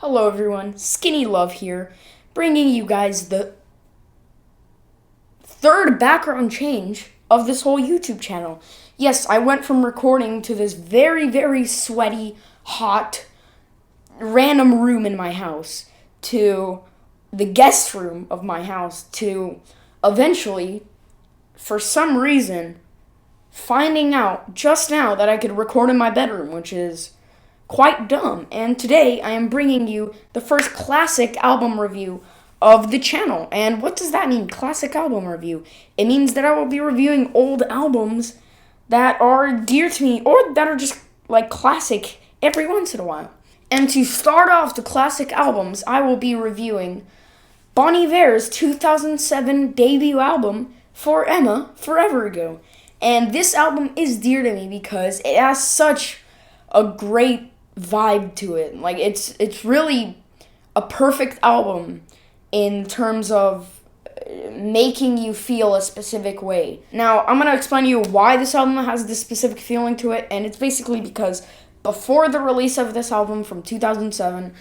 Hello everyone, Skinny Love here, bringing you guys the third background change of this whole YouTube channel. Yes, I went from recording to this very sweaty, hot, random room in my house to the guest room of my house to eventually, for some reason, finding out just now that I could record in my bedroom, which is quite dumb. And today I am bringing you the first classic album review of the channel. And what does that mean, classic album review? It means that I will be reviewing old albums that are dear to me or that are just like classic every once in a while. And to start off the classic albums, I will be reviewing Bon Iver's 2007 debut album, For Emma, Forever Ago. And this album is dear to me because it has such a great vibe to it. Like it's really a perfect album in terms of making you feel a specific way. Now, I'm going to explain to you why this album has this specific feeling to it, and it's basically because before the release of this album from 2007,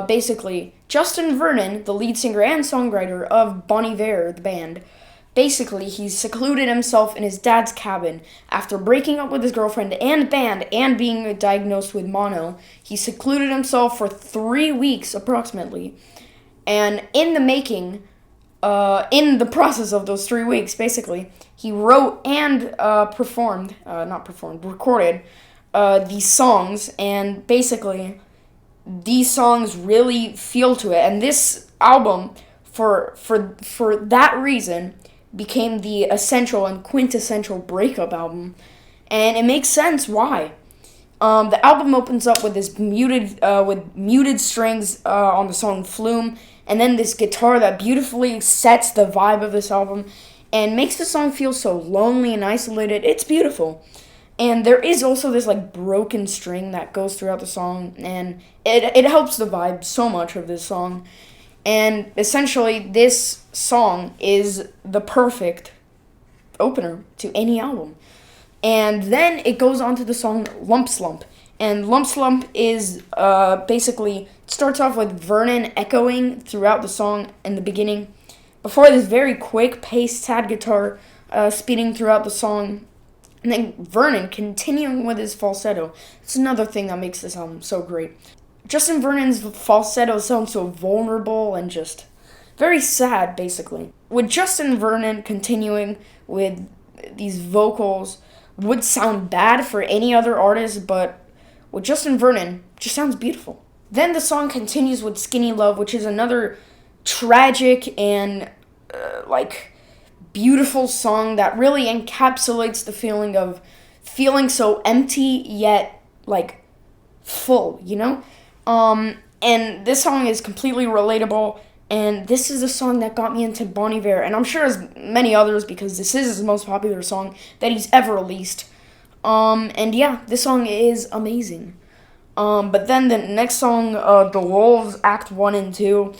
basically, Justin Vernon, the lead singer and songwriter of Bon Iver, the band, basically, he secluded himself in his dad's cabin after breaking up with his girlfriend and band and being diagnosed with mono. He secluded himself for 3 weeks approximately. And in the making, in the process of those 3 weeks, basically, he wrote and recorded these songs. And basically, these songs really feel to it. And this album, for that reason, became the essential and quintessential breakup album, and it makes sense why. The album opens up with this muted strings on the song Flume, and then this guitar that beautifully sets the vibe of this album and makes the song feel so lonely and isolated. It's beautiful. And there is also this like broken string that goes throughout the song, and it helps the vibe so much of this song. And essentially, this song is the perfect opener to any album. And then it goes on to the song Lump Slump. And Lump Slump is basically, it starts off with Vernon echoing throughout the song in the beginning, before this very quick paced sad guitar speeding throughout the song. And then Vernon continuing with his falsetto. It's another thing that makes this album so great. Justin Vernon's falsetto sounds so vulnerable and just very sad, basically. With Justin Vernon continuing with these vocals would sound bad for any other artist, but with Justin Vernon, it just sounds beautiful. Then the song continues with Skinny Love, which is another tragic and, beautiful song that really encapsulates the feeling of feeling so empty yet, full, you know? And this song is completely relatable, and this is a song that got me into Bon Iver, and I'm sure as many others because this is his most popular song that he's ever released. And yeah, this song is amazing. But then the next song, The Wolves, Act 1 and 2,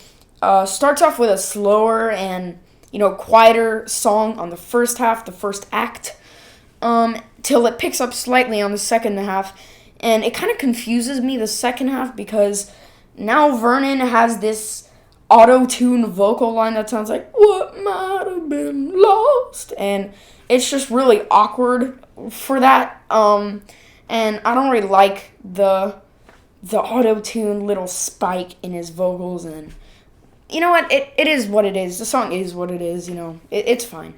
starts off with a slower and, quieter song on the first half, the first act, till it picks up slightly on the second half. And it kind of confuses me, the second half, because now Vernon has this auto-tune vocal line that sounds like, "What might have been lost?" And it's just really awkward for that. And I don't really like the auto-tune little spike in his vocals. And you know what? It is what it is. The song is what it is, it's fine.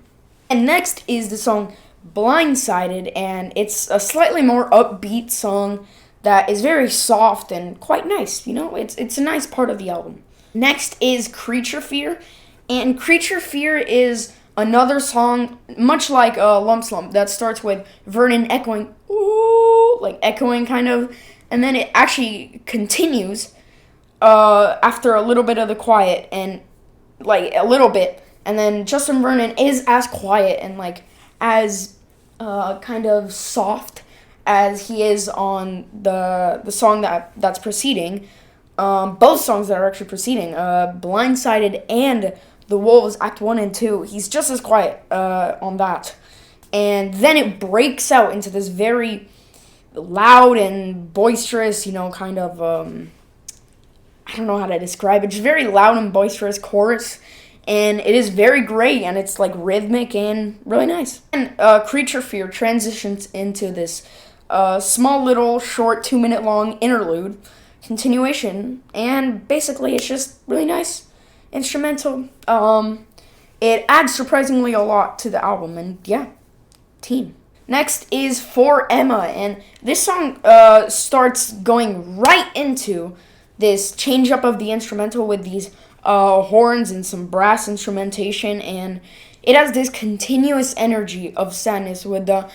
And next is the song Blindsided, and it's a slightly more upbeat song that is very soft and quite nice, it's a nice part of the album. Next is Creature Fear, and Creature Fear is another song, much like Lump Slump, that starts with Vernon echoing, ooh, like echoing kind of, and then it actually continues after a little bit of the quiet, and a little bit, and then Justin Vernon is as quiet and as kind of soft as he is on the song that's preceding. Both songs that are actually preceding, Blindsided and The Wolves, Act 1 and 2, he's just as quiet on that. And then it breaks out into this very loud and boisterous, kind of I don't know how to describe it. Just very loud and boisterous chorus, and it is very great, and it's like rhythmic and really nice. And Creature Fear transitions into this small little short 2-minute long interlude continuation, and basically it's just really nice instrumental. It adds surprisingly a lot to the album, and yeah, team. Next is For Emma, and this song starts going right into this change up of the instrumental with these horns and some brass instrumentation, and it has this continuous energy of sadness with the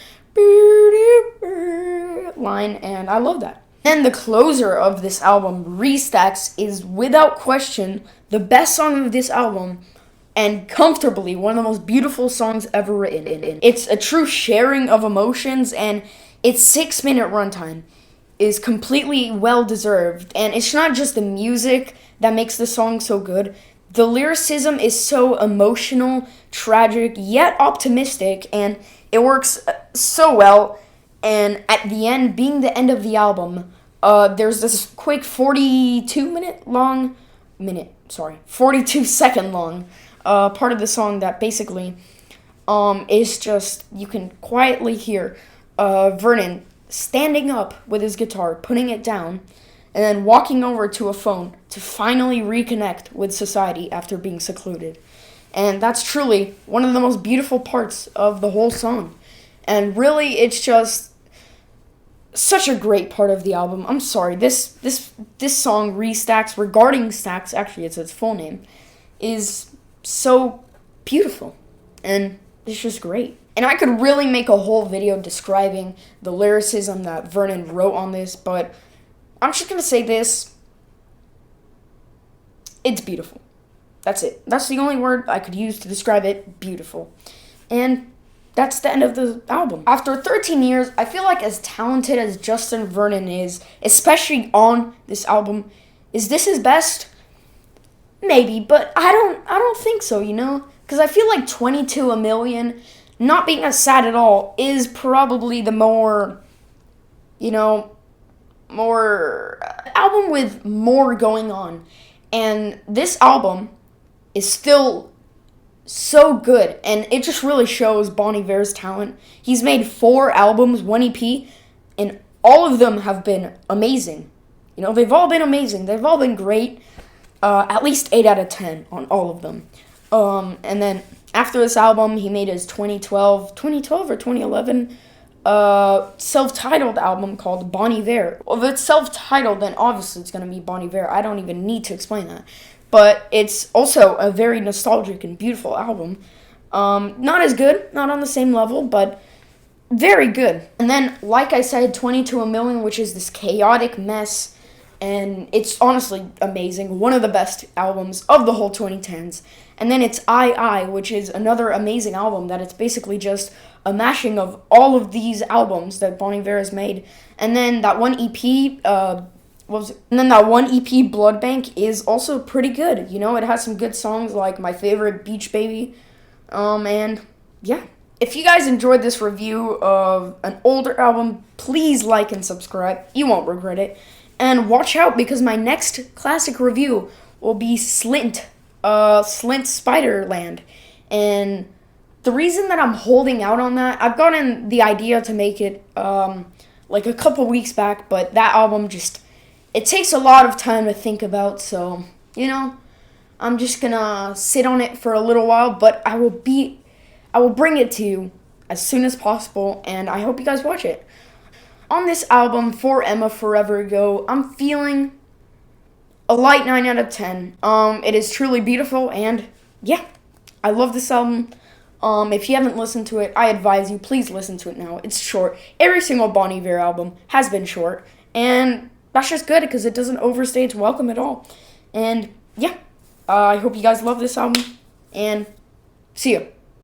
line, and I love that. And the closer of this album, Restacks, is without question the best song of this album, and comfortably one of the most beautiful songs ever written. It's a true sharing of emotions, and its 6-minute runtime is completely well-deserved. And it's not just the music that makes the song so good. The lyricism is so emotional, tragic, yet optimistic, and it works so well. And at the end, being the end of the album, there's this quick 42-second long part of the song that basically is just, you can quietly hear Vernon standing up with his guitar, putting it down, and then walking over to a phone to finally reconnect with society after being secluded. And that's truly one of the most beautiful parts of the whole song. And really, it's just such a great part of the album. I'm sorry, this song, Restacks, regarding Stacks, actually it's its full name, is so beautiful. And it's just great. And I could really make a whole video describing the lyricism that Vernon wrote on this, but I'm just going to say this. It's beautiful. That's it. That's the only word I could use to describe it. Beautiful. And that's the end of the album. After 13 years, I feel like as talented as Justin Vernon is, especially on this album, is this his best? Maybe, but I don't think so, you know? Because I feel like 22 A Million, not being as sad at all, is probably the more album with more going on. And this album is still so good, and it just really shows Bon Iver's talent. He's made 4 albums, 1 EP, and all of them have been amazing. You know, they've all been amazing. They've all been great. At least 8 out of 10 on all of them. And then after this album, he made his 2012 or 2011 self-titled album called Bon Iver. Well, if it's self-titled, then obviously it's going to be Bon Iver. I don't even need to explain that. But it's also a very nostalgic and beautiful album. Not as good, not on the same level, but very good. And then, like I said, 22 A Million, which is this chaotic mess, and it's honestly amazing. One of the best albums of the whole 2010s. And then it's I, which is another amazing album that it's basically just a mashing of all of these albums that Bon Iver has made. And then that one EP, Blood Bank, is also pretty good. You know, it has some good songs like my favorite, Beach Baby. And yeah. If you guys enjoyed this review of an older album, please like and subscribe. You won't regret it. And watch out, because my next classic review will be Slint Spiderland. And the reason that I'm holding out on that, I've gotten the idea to make it like a couple weeks back, but that album just, it takes a lot of time to think about, so, you know, I'm just gonna sit on it for a little while, but I will bring it to you as soon as possible, and I hope you guys watch it. On this album, For Emma Forever Ago, I'm feeling a light 9 out of 10. It is truly beautiful, and yeah, I love this album. If you haven't listened to it, I advise you, please listen to it now. It's short. Every single Bon Iver album has been short, and that's just good because it doesn't overstay its welcome at all. And yeah, I hope you guys love this album, and see ya.